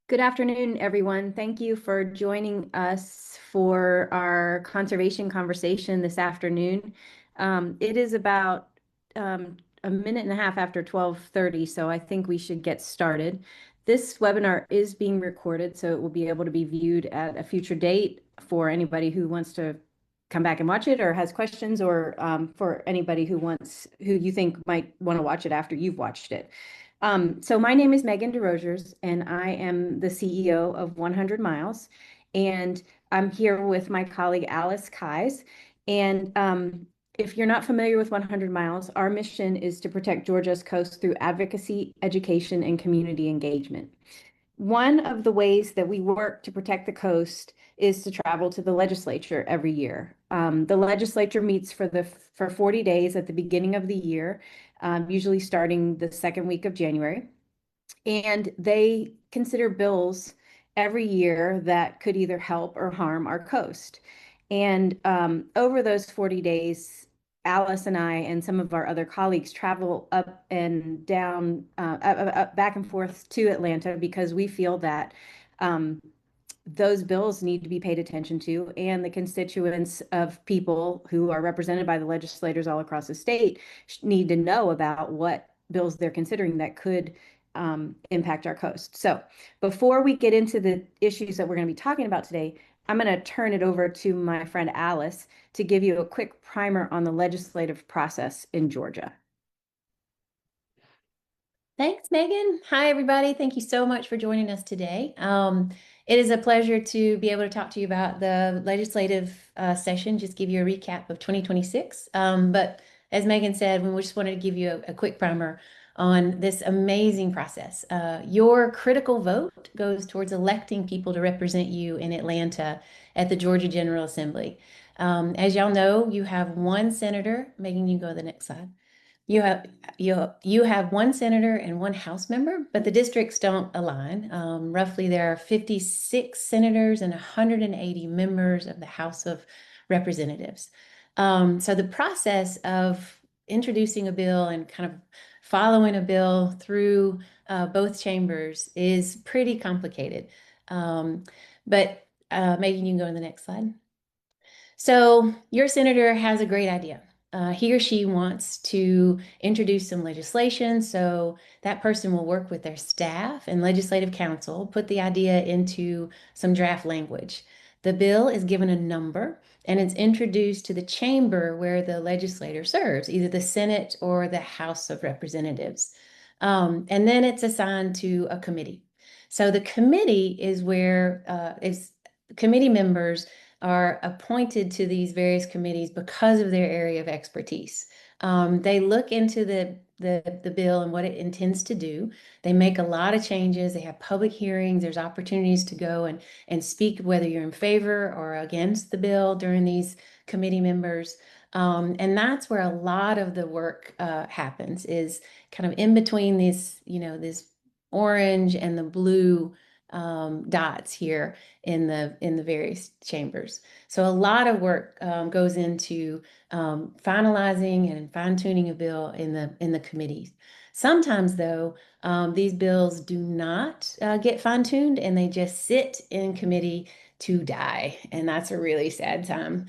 Good afternoon, everyone. Thank you for joining us for our conservation conversation this afternoon. It is about a minute and a half after 12:30, so I think we should get started. This webinar is being recorded, so it will be able to be viewed at a future date for anybody who wants to come back and watch it or has questions, or for anybody who you think might want to watch it after you've watched it. So my name is Megan Desrosiers, and I am the CEO of 100 Miles. And I'm here with my colleague Alice Kais. And if you're not familiar with 100 Miles, our mission is to protect Georgia's coast through advocacy, education, and community engagement. One of the ways that we work to protect the coast is to travel to the legislature every year. The legislature meets for 40 days at the beginning of the year, usually starting the second week of January. And they consider bills every year that could either help or harm our coast. And over those 40 days, Alice and I and some of our other colleagues travel up and down, back and forth to Atlanta because we feel that those bills need to be paid attention to, and the constituents of people who are represented by the legislators all across the state need to know about what bills they're considering that could impact our coast. So before we get into the issues that we're going to be talking about today, I'm going to turn it over to my friend Alice to give you a quick primer on the legislative process in Georgia. Thanks, Megan. Hi, everybody. Thank you so much for joining us today. It is a pleasure to be able to talk to you about the legislative session, just give you a recap of 2026. But as Megan said, we just wanted to give you a quick primer on this amazing process. Your critical vote goes towards electing people to represent you in Atlanta at the Georgia General Assembly. As y'all know, you have one senator. Megan, you can go to the next slide. You have one senator and one House member, but the districts don't align. Roughly, there are 56 senators and 180 members of the House of Representatives. So the process of introducing a bill and kind of following a bill through both chambers is pretty complicated. But Megan, you can go to the next slide. So your senator has a great idea. He or she wants to introduce some legislation, so that person will work with their staff and legislative counsel, put the idea into some draft language. The bill is given a number and it's introduced to the chamber where the legislator serves, either the Senate or the House of Representatives. And then it's assigned to a committee. So the committee is where committee members are appointed to these various committees because of their area of expertise. They look into the bill and what it intends to do. They make a lot of changes. They have public hearings. There's opportunities to go and speak whether you're in favor or against the bill during these committee members. And that's where a lot of the work happens, is kind of in between this orange and the blue dots here in the various chambers. So a lot of work goes into finalizing and fine-tuning a bill in the committees. Sometimes, though, these bills do not get fine-tuned and they just sit in committee to die. And that's a really sad time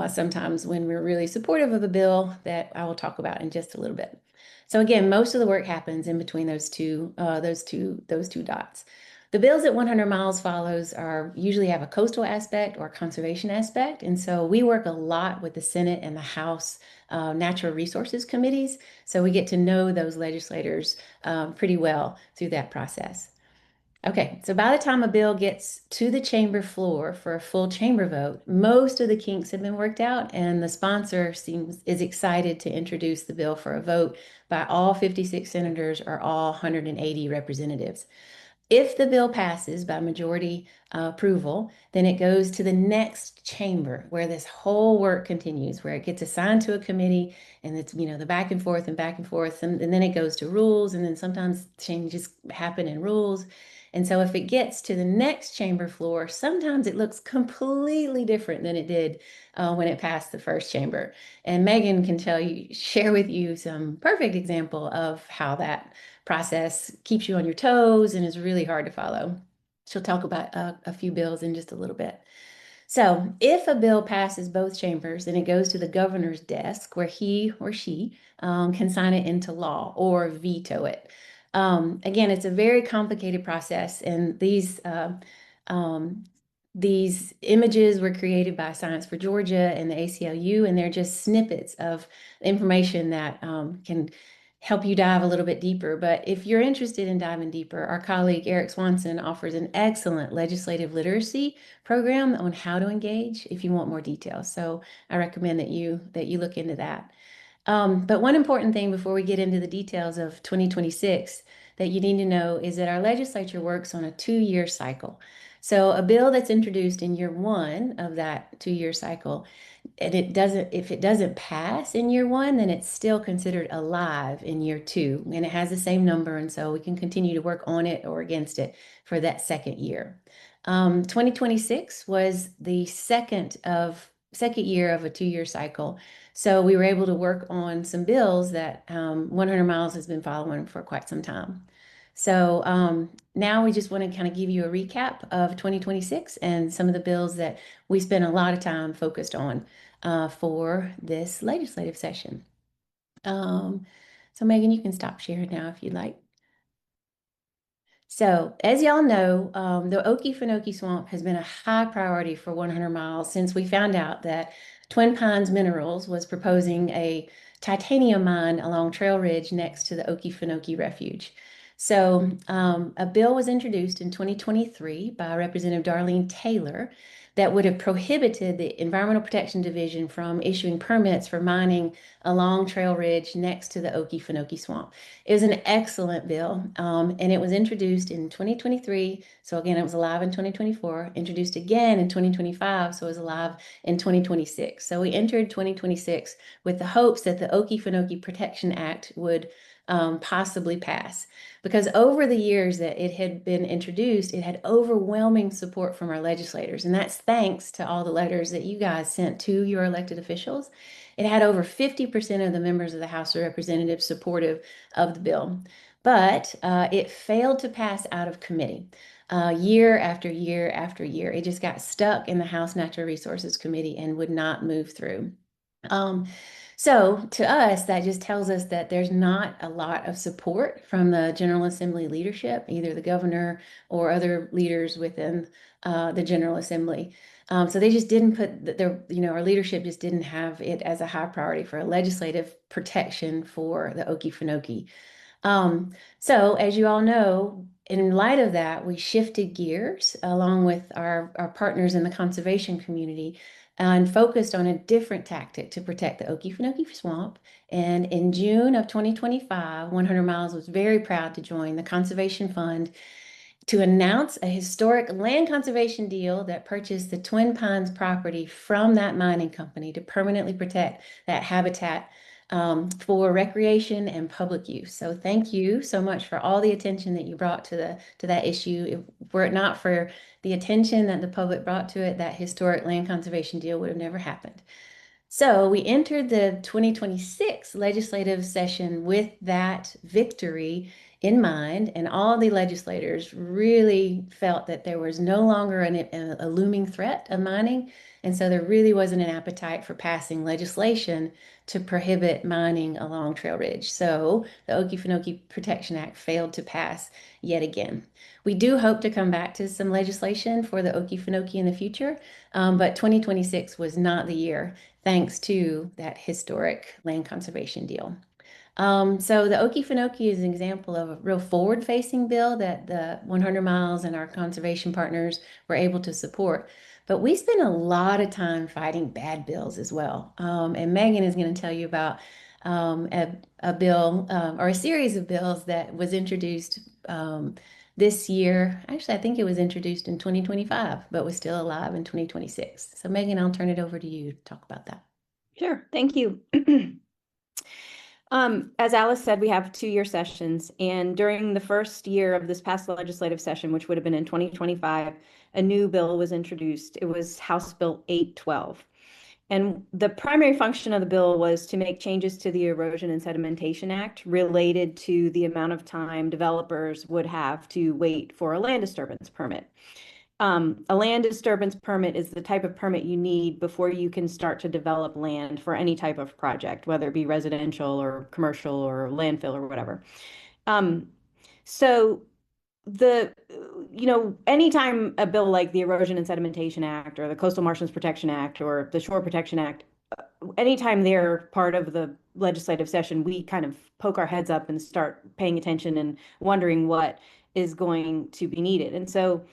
sometimes when we're really supportive of a bill that I will talk about in just a little bit. So again, most of the work happens in between those two dots. The bills that 100 Miles follows usually have a coastal aspect or a conservation aspect. And so we work a lot with the Senate and the House Natural Resources Committees. So we get to know those legislators pretty well through that process. Okay, so by the time a bill gets to the chamber floor for a full chamber vote, most of the kinks have been worked out, and the sponsor is excited to introduce the bill for a vote by all 56 senators or all 180 representatives. If the bill passes by majority approval, then it goes to the next chamber where this whole work continues, where it gets assigned to a committee, and it's, the back and forth and back and forth. And then it goes to rules, and then sometimes changes happen in rules. And so if it gets to the next chamber floor, sometimes it looks completely different than it did when it passed the first chamber. And Megan can share with you some perfect example of how that process keeps you on your toes and is really hard to follow. She'll talk about a few bills in just a little bit. So, if a bill passes both chambers and it goes to the governor's desk where he or she can sign it into law or veto it. Again, it's a very complicated process, and these images were created by Science for Georgia and the ACLU, and they're just snippets of information that can help you dive a little bit deeper. But if you're interested in diving deeper, our colleague Eric Swanson offers an excellent legislative literacy program on how to engage if you want more details. So I recommend that you look into that. But one important thing before we get into the details of 2026 that you need to know is that our legislature works on a 2-year cycle. So a bill that's introduced in year one of that 2-year cycle, and if it doesn't pass in year one, then it's still considered alive in year two, and it has the same number, and so we can continue to work on it or against it for that second year. 2026 was the second year of a 2-year cycle. So we were able to work on some bills that 100 Miles has been following for quite some time. So now we just want to kind of give you a recap of 2026 and some of the bills that we spent a lot of time focused on for this legislative session. So Megan, you can stop sharing now if you'd like. So, as y'all know, the Okefenokee Swamp has been a high priority for 100 Miles since we found out that Twin Pines Minerals was proposing a titanium mine along Trail Ridge next to the Okefenokee Refuge. So, a bill was introduced in 2023 by Representative Darlene Taylor that would have prohibited the Environmental Protection Division from issuing permits for mining along Trail Ridge next to the Okefenokee Swamp. It was an excellent bill, and it was introduced in 2023. So again, it was alive in 2024, introduced again in 2025, so it was alive in 2026. So we entered 2026 with the hopes that the Okefenokee Protection Act would possibly pass. Because over the years that it had been introduced, it had overwhelming support from our legislators. And that's thanks to all the letters that you guys sent to your elected officials. It had over 50% of the members of the House of Representatives supportive of the bill. But it failed to pass out of committee. Year after year after year. It just got stuck in the House Natural Resources Committee and would not move through. So to us, that just tells us that there's not a lot of support from the General Assembly leadership, either the governor or other leaders within the General Assembly. So they just didn't put their, our leadership just didn't have it as a high priority for a legislative protection for the Okefenokee. So as you all know, in light of that, we shifted gears along with our partners in the conservation community and focused on a different tactic to protect the Okefenokee Swamp. And in June of 2025, 100 Miles was very proud to join the Conservation Fund to announce a historic land conservation deal that purchased the Twin Pines property from that mining company to permanently protect that habitat for recreation and public use. So thank you so much for all the attention that you brought to that issue. Were it not for the attention that the public brought to it, that historic land conservation deal would have never happened. So we entered the 2026 legislative session with that victory in mind, and all the legislators really felt that there was no longer a looming threat of mining, and so there really wasn't an appetite for passing legislation to prohibit mining along Trail Ridge. So the Okefenokee Protection Act failed to pass yet again. We do hope to come back to some legislation for the Okefenokee in the future, but 2026 was not the year, thanks to that historic land conservation deal. So the Okefenokee is an example of a real forward-facing bill that the 100 Miles and our conservation partners were able to support. But we spent a lot of time fighting bad bills as well. And Megan is going to tell you about a bill or a series of bills that was introduced this year. Actually, I think it was introduced in 2025, but was still alive in 2026. So Megan, I'll turn it over to you to talk about that. Sure. Thank you. As Alice said, we have 2-year sessions, and during the first year of this past legislative session, which would have been in 2025, a new bill was introduced. It was House Bill 812. And the primary function of the bill was to make changes to the Erosion and Sedimentation Act related to the amount of time developers would have to wait for a land disturbance permit. A land disturbance permit is the type of permit you need before you can start to develop land for any type of project, whether it be residential or commercial or landfill or whatever. Um, so the anytime a bill like the Erosion and Sedimentation Act or the Coastal Marshlands Protection Act or the Shore Protection Act, anytime they're part of the legislative session, we kind of poke our heads up and start paying attention and wondering what is going to be needed. And so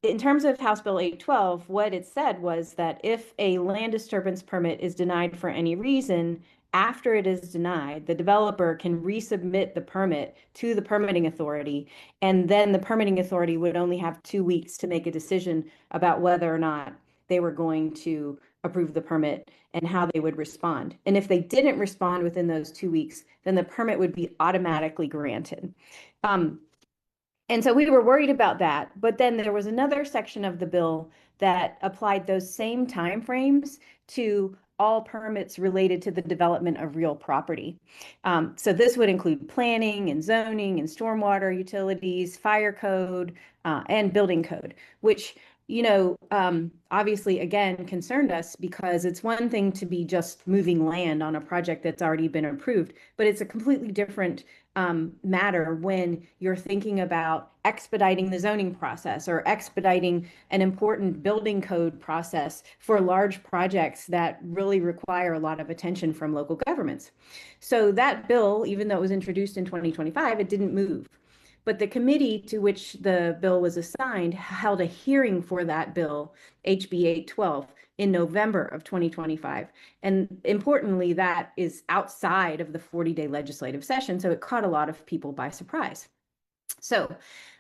in terms of House Bill 812, what it said was that if a land disturbance permit is denied for any reason, after it is denied, the developer can resubmit the permit to the permitting authority, and then the permitting authority would only have 2 weeks to make a decision about whether or not they were going to approve the permit and how they would respond. And if they didn't respond within those 2 weeks, then the permit would be automatically granted. And so we were worried about that, but then there was another section of the bill that applied those same timeframes to all permits related to the development of real property. So this would include planning and zoning and stormwater utilities, fire code, and building code, which obviously, again, concerned us because it's one thing to be just moving land on a project that's already been approved, but it's a completely different matter when you're thinking about expediting the zoning process or expediting an important building code process for large projects that really require a lot of attention from local governments. So that bill, even though it was introduced in 2025, it didn't move. But the committee to which the bill was assigned held a hearing for that bill, HB 812, in November of 2025. And importantly, that is outside of the 40-day legislative session, so it caught a lot of people by surprise. So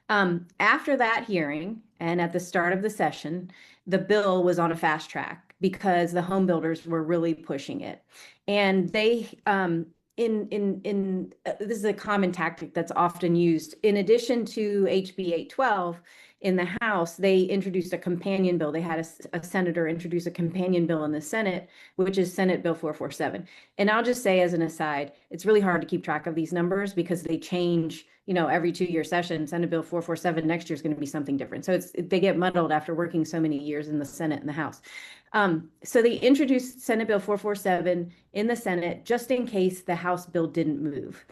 after that hearing and at the start of the session, the bill was on a fast track because the home builders were really pushing it. And they this is a common tactic that's often used. In addition to HB 812 in the House, they introduced a companion bill. They had a senator introduce a companion bill in the Senate, which is Senate Bill 447. And I'll just say as an aside, it's really hard to keep track of these numbers because they change, every 2-year session. Senate Bill 447 next year is going to be something different. So they get muddled after working so many years in the Senate and the House. So they introduced Senate Bill 447 in the Senate just in case the House bill didn't move.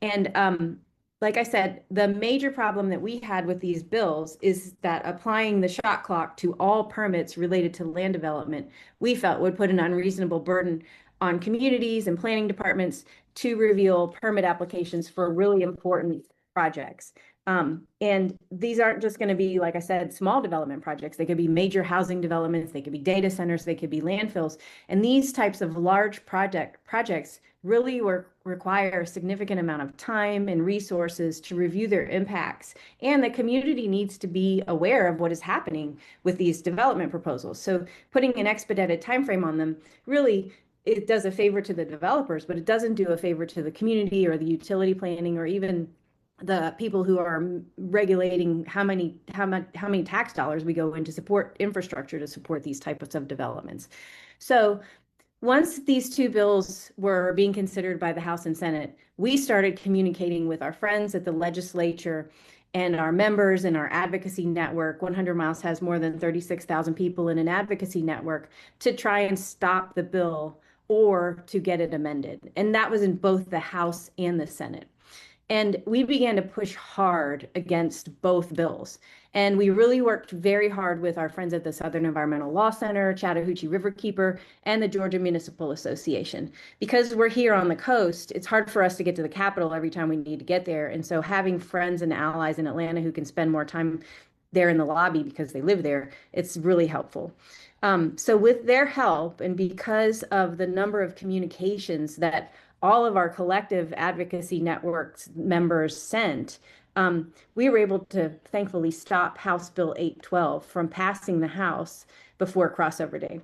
And like I said, the major problem that we had with these bills is that applying the shot clock to all permits related to land development, we felt would put an unreasonable burden on communities and planning departments to review permit applications for really important projects. And these aren't just going to be, like I said, small development projects. They could be major housing developments, they could be data centers, they could be landfills. And these types of large projects really require a significant amount of time and resources to review their impacts. And the community needs to be aware of what is happening with these development proposals. So putting an expedited timeframe on them really, it does a favor to the developers, but it doesn't do a favor to the community or the utility planning or even the people who are regulating how many tax dollars we go into support infrastructure to support these types of developments. So once these two bills were being considered by the House and Senate, we started communicating with our friends at the legislature and our members in our advocacy network. 100 Miles has more than 36,000 people in an advocacy network to try and stop the bill or to get it amended. And that was in both the House and the Senate. And we began to push hard against both bills. And we really worked very hard with our friends at the Southern Environmental Law Center, Chattahoochee Riverkeeper, and the Georgia Municipal Association. Because we're here on the coast, it's hard for us to get to the Capitol every time we need to get there. And so having friends and allies in Atlanta who can spend more time there in the lobby because they live there, it's really helpful. So with their help, and because of the number of communications that all of our collective advocacy networks members sent, we were able to thankfully stop House Bill 812 from passing the House before crossover day.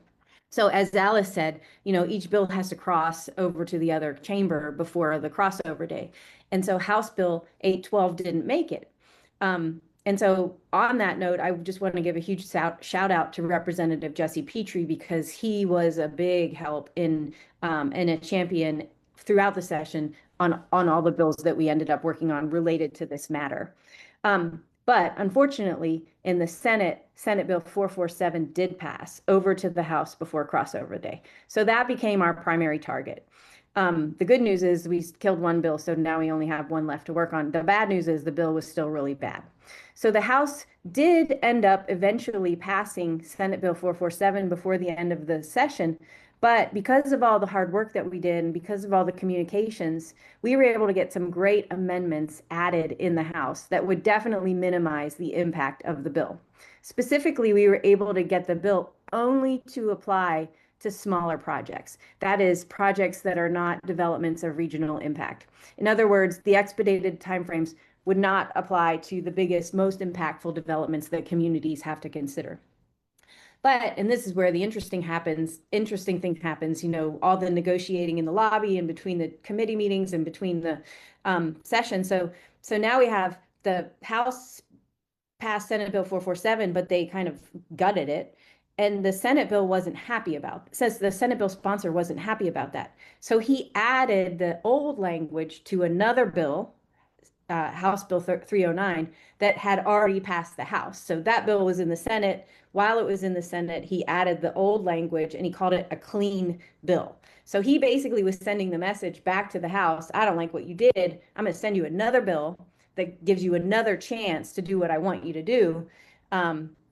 So as Alice said, each bill has to cross over to the other chamber before the crossover day. And so House Bill 812 didn't make it. And so on that note, I just want to give a huge shout out to Representative Jesse Petrie, because he was a big help in and a champion throughout the session on all the bills that we ended up working on related to this matter. But unfortunately, in the Senate Bill 447 did pass over to the House before crossover day. So that became our primary target. The good news is we killed one bill, so now we only have one left to work on. The bad news is the bill was still really bad. So the House did end up eventually passing Senate Bill 447 before the end of the session. But because of all the hard work that we did and because of all the communications, we were able to get some great amendments added in the House that would definitely minimize the impact of the bill. Specifically, we were able to get the bill only to apply to smaller projects. That is, projects that are not developments of regional impact. In other words, the expedited timeframes would not apply to the biggest, most impactful developments that communities have to consider. But, and this is where the interesting thing happens, all the negotiating in the lobby and between the committee meetings and between the sessions. So now we have the House passed Senate Bill 447, but they kind of gutted it. And the Senate bill wasn't happy about, says the Senate bill sponsor wasn't happy about that. So he added the old language to another bill, House Bill 309, that had already passed the House. So that bill was in the Senate. While it was in the Senate, he added the old language and he called it a clean bill. So he basically was sending the message back to the House: I don't like what you did. I'm going to send you another bill that gives you another chance to do what I want you to do.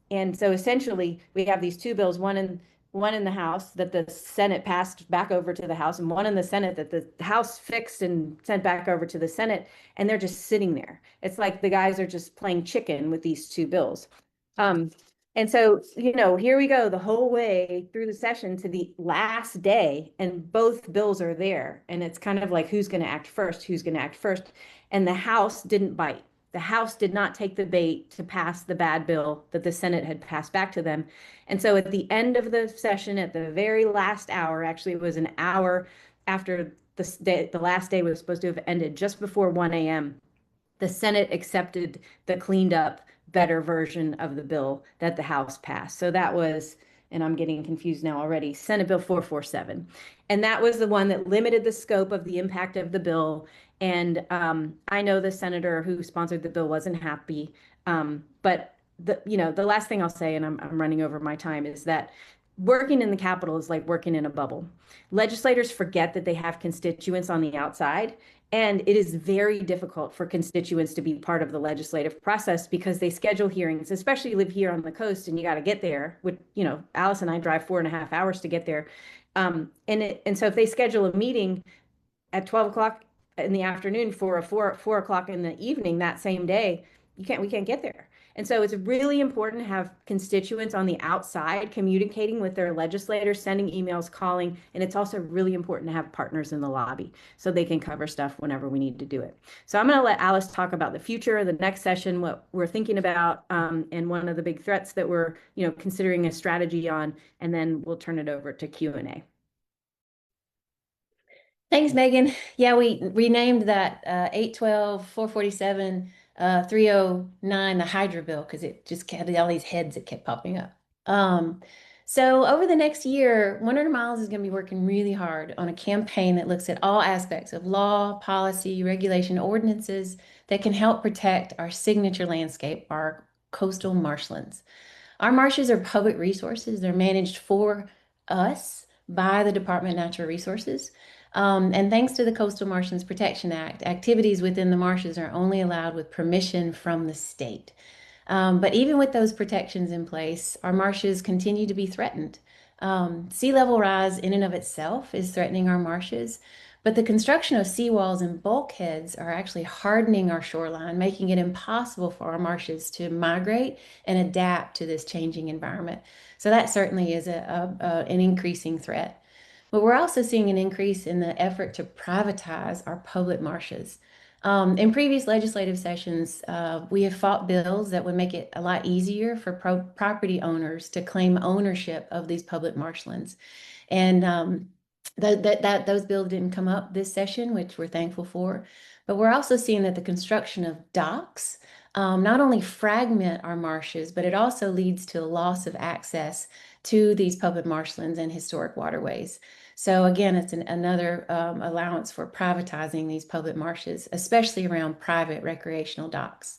And so essentially, we have these two bills, one in the House that the Senate passed back over to the House, and one in the Senate that the House fixed and sent back over to the Senate, and they're just sitting there. It's like the guys are just playing chicken with these two bills. And so, here we go the whole way through the session to the last day, and both bills are there. And it's kind of like, who's going to act first? Who's going to act first? And the House didn't bite. The House did not take the bait to pass the bad bill that the Senate had passed back to them. And so at the end of the session, at the very last hour, actually it was an hour after the last day was supposed to have ended, just before 1 a.m., the Senate accepted the cleaned up, better version of the bill that the House passed. So that was, and I'm getting confused now already, Senate Bill 447. And that was the one that limited the scope of the impact of the bill. And I know the senator who sponsored the bill wasn't happy. But the last thing I'll say, and I'm running over my time, is that working in the Capitol is like working in a bubble. Legislators forget that they have constituents on the outside, and it is very difficult for constituents to be part of the legislative process because they schedule hearings, especially live here on the coast, and you got to get there. Alice and I drive 4.5 hours to get there. And so if they schedule a meeting at 12 o'clock in the afternoon for a 4 o'clock in the evening that same day, we can't get there. And so it's really important to have constituents on the outside communicating with their legislators, sending emails, calling. And it's also really important to have partners in the lobby so they can cover stuff whenever we need to do it. So I'm going to let Alice talk about the future, the next session, what we're thinking about, and one of the big threats that we're considering a strategy on, and then we'll turn it over to Q&A. Thanks, Megan. Yeah, we renamed that 812, 447, 309 the Hydra bill because it just had all these heads that kept popping up. So over the next year, 100 Miles is going to be working really hard on a campaign that looks at all aspects of law, policy, regulation, ordinances that can help protect our signature landscape, our coastal marshlands. Our marshes are public resources. They're managed for us by the Department of Natural Resources. And thanks to the Coastal Marshlands Protection Act, activities within the marshes are only allowed with permission from the state. But even with those protections in place, our marshes continue to be threatened. Sea level rise in and of itself is threatening our marshes, but the construction of seawalls and bulkheads are actually hardening our shoreline, making it impossible for our marshes to migrate and adapt to this changing environment. So that certainly is an increasing threat. But we're also seeing an increase in the effort to privatize our public marshes. In previous legislative sessions, we have fought bills that would make it a lot easier for property owners to claim ownership of these public marshlands. And those bills didn't come up this session, which we're thankful for. But we're also seeing that the construction of docks not only fragment our marshes, but it also leads to a loss of access to these public marshlands and historic waterways. So again, it's another allowance for privatizing these public marshes, especially around private recreational docks.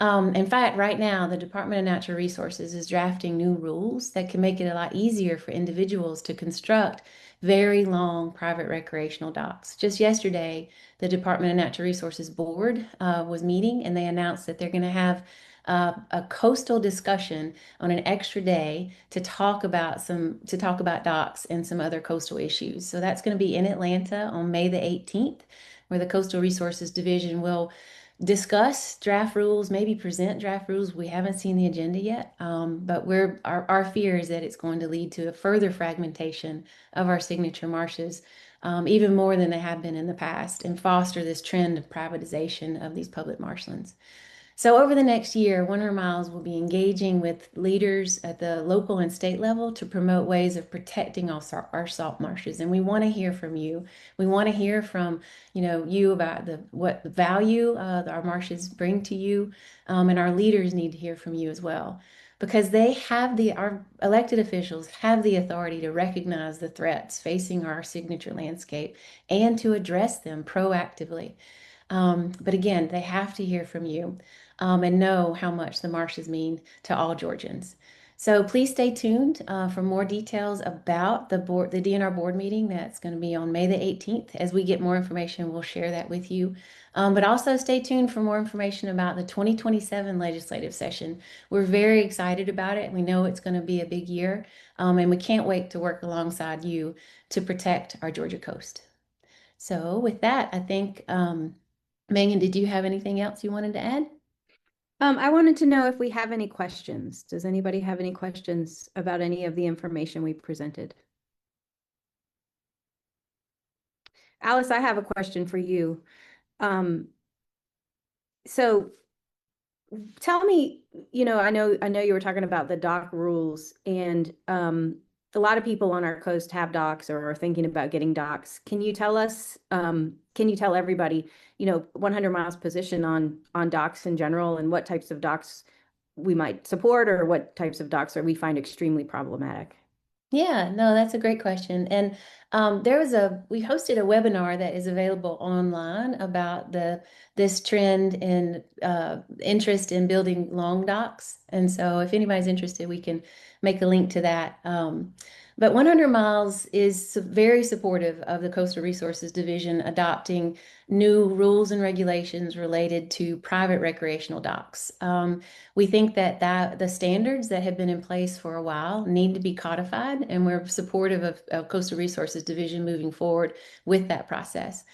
In fact, right now, the Department of Natural Resources is drafting new rules that can make it a lot easier for individuals to construct very long private recreational docks. Just yesterday, the Department of Natural Resources Board was meeting, and they announced that they're going to have a coastal discussion on an extra day to talk about docks and some other coastal issues. So that's going to be in Atlanta on May the 18th, where the Coastal Resources Division will discuss draft rules, maybe present draft rules. We haven't seen the agenda yet, but our fear is that it's going to lead to a further fragmentation of our signature marshes, even more than they have been in the past, and foster this trend of privatization of these public marshlands. So over the next year, 100 Miles will be engaging with leaders at the local and state level to promote ways of protecting our salt marshes. And we want to hear from you. We want to hear from, you about what value our marshes bring to you. And our leaders need to hear from you as well, because our elected officials have the authority to recognize the threats facing our signature landscape and to address them proactively. But again, they have to hear from you and know how much the marshes mean to all Georgians. So please stay tuned for more details about the DNR board meeting that's going to be on May the 18th. As we get more information, we'll share that with you. But also stay tuned for more information about the 2027 legislative session. We're very excited about it. We know it's going to be a big year, and we can't wait to work alongside you to protect our Georgia coast. So with that, I think, Megan, did you have anything else you wanted to add? I wanted to know if we have any questions. Does anybody have any questions about any of the information we presented? Alice, I have a question for you. So tell me, I know you were talking about the dock rules, and a lot of people on our coast have docks or are thinking about getting docks. Can you tell us, can you tell everybody, 100 Miles position on docks in general, and what types of docks we might support, or what types of docks we find extremely problematic? Yeah, no, that's a great question. And we hosted a webinar that is available online about this trend in interest in building long docks. And so if anybody's interested, we can make a link to that. But 100 Miles is very supportive of the Coastal Resources Division adopting new rules and regulations related to private recreational docks. We think that the standards that have been in place for a while need to be codified, and we're supportive of Coastal Resources Division moving forward with that process.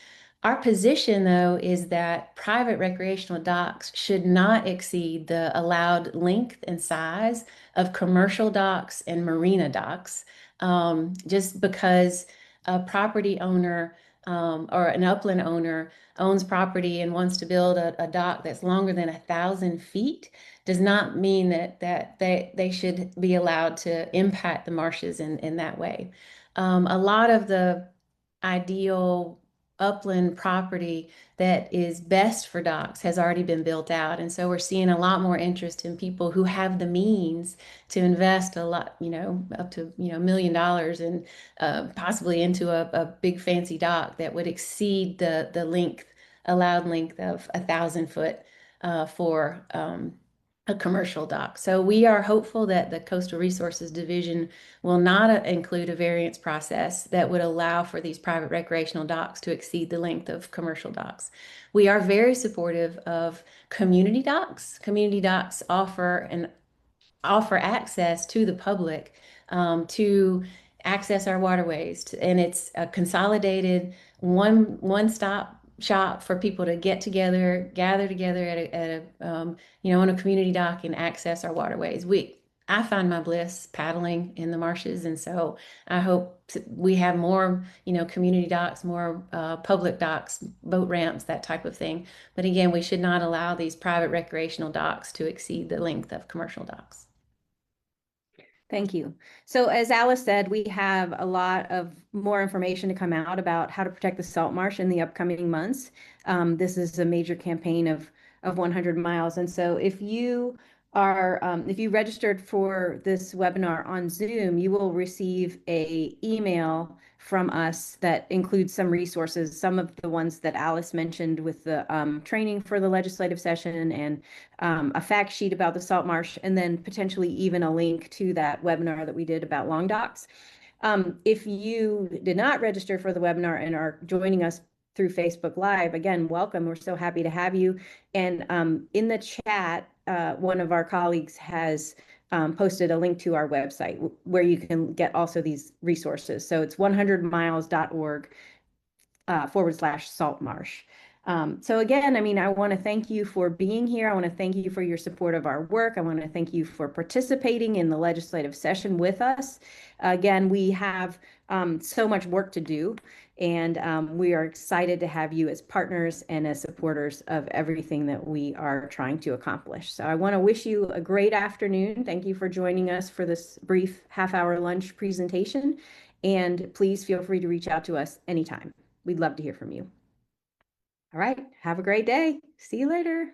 Our position, though, is that private recreational docks should not exceed the allowed length and size of commercial docks and marina docks, just because a property owner or an upland owner owns property and wants to build a dock that's longer than 1,000 feet does not mean that they should be allowed to impact the marshes in that way. A lot of the ideal upland property that is best for docks has already been built out. And so we're seeing a lot more interest in people who have the means to invest a lot, up to, $1 million and possibly into a big fancy dock that would exceed the allowed length of 1,000 foot for a commercial dock. So we are hopeful that the Coastal Resources Division will not include a variance process that would allow for these private recreational docks to exceed the length of commercial docks. We are very supportive of community docks. Community docks offer access to the public to access our waterways, and it's a consolidated one-stop shop for people to gather together at a on a community dock and access our waterways. I find my bliss paddling in the marshes, and so I hope we have more community docks, more public docks, boat ramps, that type of thing. But again, we should not allow these private recreational docks to exceed the length of commercial docks. Thank you. So as Alice said, we have a lot of more information to come out about how to protect the salt marsh in the upcoming months. This is a major campaign of of 100 miles. And so if you registered for this webinar on Zoom, you will receive a email from us that includes some resources, some of the ones that Alice mentioned with the training for the legislative session, and a fact sheet about the salt marsh, and then potentially even a link to that webinar that we did about long docks. If you did not register for the webinar and are joining us through Facebook Live, again, welcome. We're so happy to have you. And in the chat, one of our colleagues has posted a link to our website where you can get also these resources. So it's 100miles.org /salt marsh. So again, I mean, I want to thank you for being here. I want to thank you for your support of our work. I want to thank you for participating in the legislative session with us. Again, we have so much work to do, and we are excited to have you as partners and as supporters of everything that we are trying to accomplish. So I want to wish you a great afternoon. Thank you for joining us for this brief half-hour lunch presentation, and please feel free to reach out to us anytime. We'd love to hear from you. All right. Have a great day. See you later.